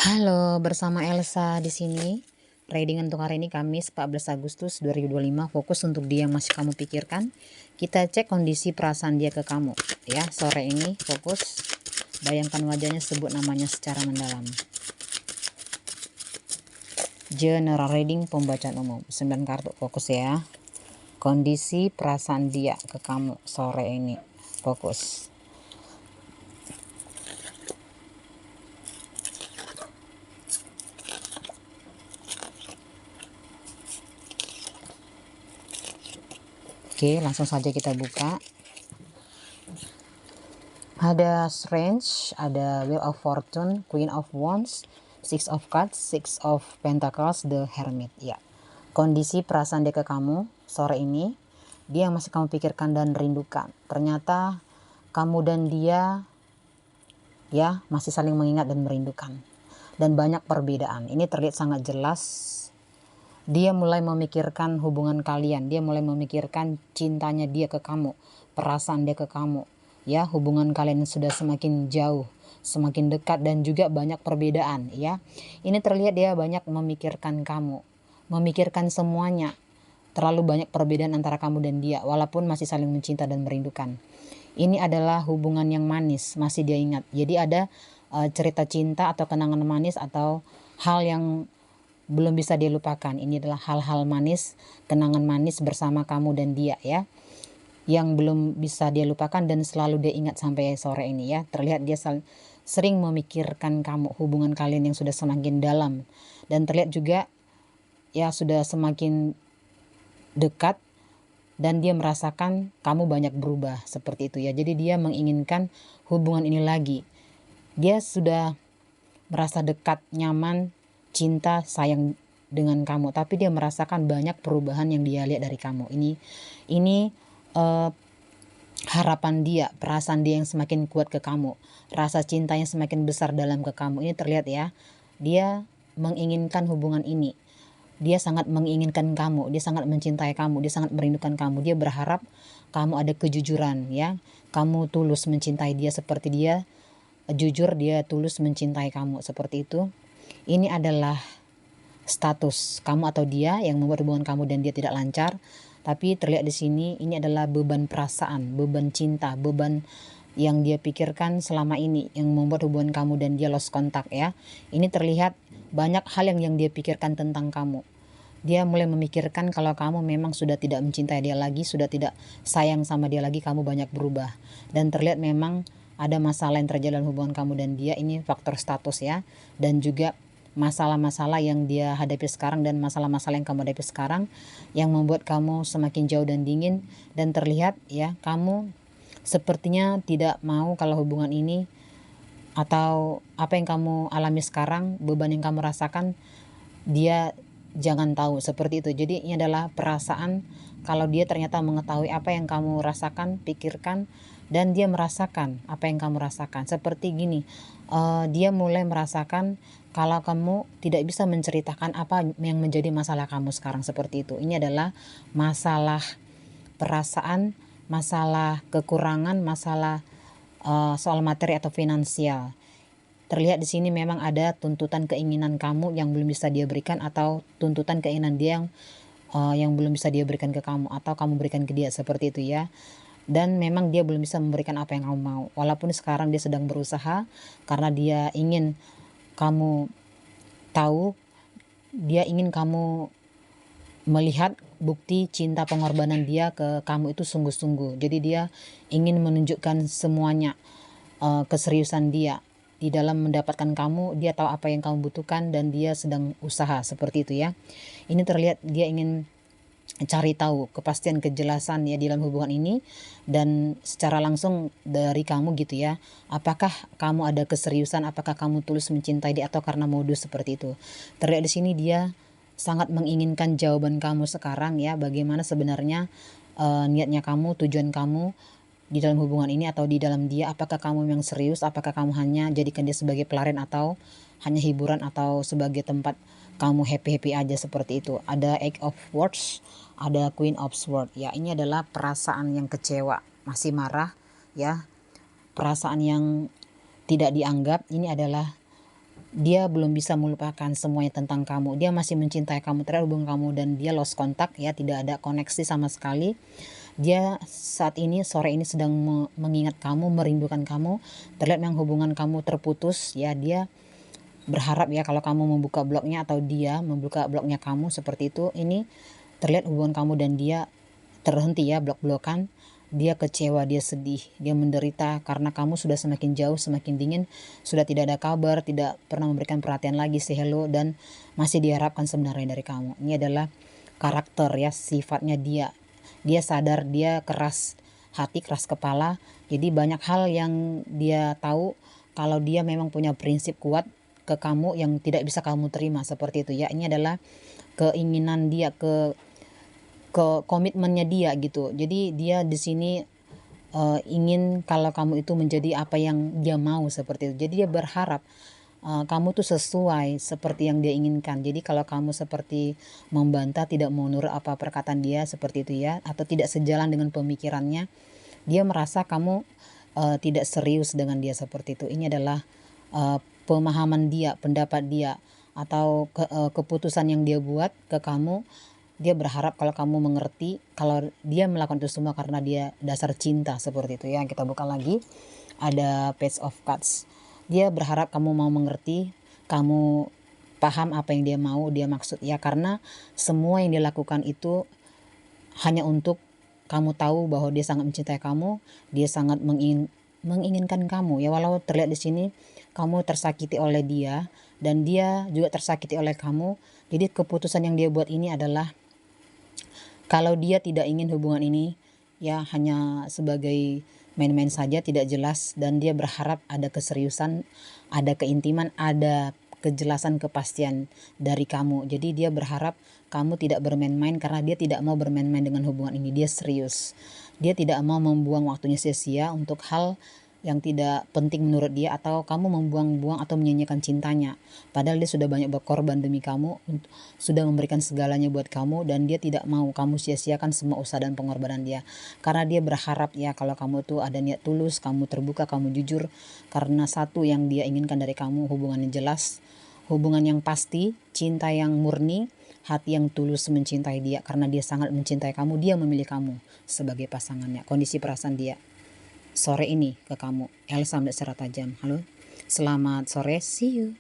Halo, bersama Elsa di sini. Reading untuk hari ini Kamis 14 Agustus 2025. Fokus untuk dia yang masih kamu pikirkan. Kita cek kondisi perasaan dia ke kamu. Ya, sore ini fokus. Bayangkan wajahnya, sebut namanya secara mendalam. General reading, pembacaan umum. 9 kartu, fokus ya. Kondisi perasaan dia ke kamu sore ini. Fokus. Oke, langsung saja kita buka. Ada Strange, ada Wheel of Fortune, Queen of Wands, Six of Cups, Six of Pentacles, The Hermit. Ya, kondisi perasaan dia ke kamu sore ini, dia yang masih kamu pikirkan dan rindukan. Ternyata kamu dan dia ya masih saling mengingat dan merindukan. Dan banyak perbedaan. Ini terlihat sangat jelas. Dia mulai memikirkan hubungan kalian, dia mulai memikirkan cintanya dia ke kamu, perasaan dia ke kamu. Ya, hubungan kalian sudah semakin jauh, semakin dekat, dan juga banyak perbedaan. Ya, ini terlihat dia banyak memikirkan kamu, memikirkan semuanya. Terlalu banyak perbedaan antara kamu dan dia, walaupun masih saling mencinta dan merindukan. Ini adalah hubungan yang manis, masih dia ingat. Jadi ada cerita cinta atau kenangan manis atau hal yang belum bisa dia lupakan. Ini adalah hal-hal manis, kenangan manis bersama kamu dan dia ya, yang belum bisa dia lupakan dan selalu dia ingat sampai sore ini ya. Terlihat dia sering memikirkan kamu, hubungan kalian yang sudah semakin dalam, dan terlihat juga ya sudah semakin dekat, dan dia merasakan kamu banyak berubah seperti itu ya. Jadi dia menginginkan hubungan ini lagi. Dia sudah merasa dekat, nyaman, cinta, sayang dengan kamu, tapi dia merasakan banyak perubahan yang dia lihat dari kamu. Ini harapan dia, perasaan dia yang semakin kuat ke kamu, rasa cintanya semakin besar dalam ke kamu. Ini terlihat ya, dia menginginkan hubungan ini. Dia sangat menginginkan kamu, dia sangat mencintai kamu, dia sangat merindukan kamu. Dia berharap kamu ada kejujuran ya, kamu tulus mencintai dia seperti dia jujur, dia tulus mencintai kamu seperti itu. Ini adalah status kamu atau dia yang membuat hubungan kamu dan dia tidak lancar. Tapi terlihat di sini ini adalah beban perasaan, beban cinta, beban yang dia pikirkan selama ini yang membuat hubungan kamu dan dia lost contact ya. Ini terlihat banyak hal yang dia pikirkan tentang kamu. Dia mulai memikirkan kalau kamu memang sudah tidak mencintai dia lagi, sudah tidak sayang sama dia lagi, kamu banyak berubah. Dan terlihat memang ada masalah yang terjadi dalam hubungan kamu dan dia. Ini faktor status ya, dan juga masalah-masalah yang dia hadapi sekarang dan masalah-masalah yang kamu hadapi sekarang yang membuat kamu semakin jauh dan dingin. Dan terlihat ya, kamu sepertinya tidak mau kalau hubungan ini atau apa yang kamu alami sekarang, beban yang kamu rasakan, dia jangan tahu seperti itu. Jadi ini adalah perasaan kalau dia ternyata mengetahui apa yang kamu rasakan, pikirkan, dan dia merasakan apa yang kamu rasakan. Seperti gini, dia mulai merasakan kalau kamu tidak bisa menceritakan apa yang menjadi masalah kamu sekarang seperti itu. Ini adalah masalah perasaan, masalah kekurangan, masalah soal materi atau finansial. Terlihat di sini memang ada tuntutan keinginan kamu yang belum bisa dia berikan, atau tuntutan keinginan dia yang belum bisa dia berikan ke kamu atau kamu berikan ke dia seperti itu ya. Dan memang dia belum bisa memberikan apa yang kamu mau, walaupun sekarang dia sedang berusaha karena dia ingin kamu tahu, dia ingin kamu melihat bukti cinta pengorbanan dia ke kamu itu sungguh-sungguh. Jadi dia ingin menunjukkan semuanya, keseriusan dia di dalam mendapatkan kamu. Dia tahu apa yang kamu butuhkan dan dia sedang usaha seperti itu ya. Ini terlihat dia ingin cari tahu kepastian, kejelasan ya di dalam hubungan ini, dan secara langsung dari kamu gitu ya. Apakah kamu ada keseriusan, apakah kamu tulus mencintai dia atau karena modus seperti itu. Terlihat di sini dia sangat menginginkan jawaban kamu sekarang ya, bagaimana sebenarnya niatnya kamu, tujuan kamu di dalam hubungan ini atau di dalam dia. Apakah kamu memang serius, apakah kamu hanya jadikan dia sebagai pelarian atau hanya hiburan atau sebagai tempat kamu happy-happy aja seperti itu. Ada Eight of Swords, ada Queen of Swords ya. Ini adalah perasaan yang kecewa, masih marah ya, perasaan yang tidak dianggap. Ini adalah dia belum bisa melupakan semuanya tentang kamu. Dia masih mencintai kamu, terhubung kamu, dan dia lost kontak ya, tidak ada koneksi sama sekali. Dia saat ini, sore ini sedang mengingat kamu, merindukan kamu. Terlihat memang hubungan kamu terputus ya. Dia berharap ya kalau kamu membuka blognya atau dia membuka blognya kamu seperti itu. Ini terlihat hubungan kamu dan dia terhenti ya, blok-blokan. Dia kecewa, dia sedih, dia menderita karena kamu sudah semakin jauh, semakin dingin, sudah tidak ada kabar, tidak pernah memberikan perhatian lagi, say hello, dan masih diharapkan sebenarnya dari kamu. Ini adalah karakter ya, sifatnya dia. Dia sadar, dia keras hati, keras kepala. Jadi banyak hal yang dia tahu kalau dia memang punya prinsip kuat ke kamu yang tidak bisa kamu terima seperti itu ya. Ini adalah keinginan dia, ke komitmennya dia gitu. Jadi dia di sini ingin kalau kamu itu menjadi apa yang dia mau seperti itu. Jadi dia berharap kamu tuh sesuai seperti yang dia inginkan. Jadi kalau kamu seperti membantah, tidak mau nurut apa perkataan dia seperti itu ya, atau tidak sejalan dengan pemikirannya, dia merasa kamu tidak serius dengan dia seperti itu. Ini adalah pemahaman dia, pendapat dia, atau keputusan yang dia buat ke kamu. Dia berharap kalau kamu mengerti kalau dia melakukan itu semua karena dia dasar cinta seperti itu ya. Kita buka lagi, ada Page of Cups. Dia berharap kamu mau mengerti, kamu paham apa yang dia mau, dia maksud ya, karena semua yang dia lakukan itu hanya untuk kamu tahu bahwa dia sangat mencintai kamu, dia sangat menginginkan kamu ya. Walau terlihat di sini kamu tersakiti oleh dia dan dia juga tersakiti oleh kamu. Jadi keputusan yang dia buat ini adalah kalau dia tidak ingin hubungan ini ya hanya sebagai main-main saja, tidak jelas, dan dia berharap ada keseriusan, ada keintiman, ada kejelasan, kepastian dari kamu. Jadi dia berharap kamu tidak bermain-main karena dia tidak mau bermain-main dengan hubungan ini. Dia serius. Dia tidak mau membuang waktunya sia-sia untuk hal yang tidak penting menurut dia, atau kamu membuang-buang atau menyanyikan cintanya. Padahal dia sudah banyak berkorban demi kamu, sudah memberikan segalanya buat kamu, dan dia tidak mau kamu sia-siakan semua usaha dan pengorbanan dia. Karena dia berharap ya kalau kamu tuh ada niat tulus, kamu terbuka, kamu jujur. Karena satu yang dia inginkan dari kamu, hubungan yang jelas, hubungan yang pasti, cinta yang murni, hati yang tulus mencintai dia. Karena dia sangat mencintai kamu, dia memilih kamu sebagai pasangannya. Kondisi perasaan dia sore ini ke kamu, Elsa Serat Tajam. Halo, selamat sore, see you.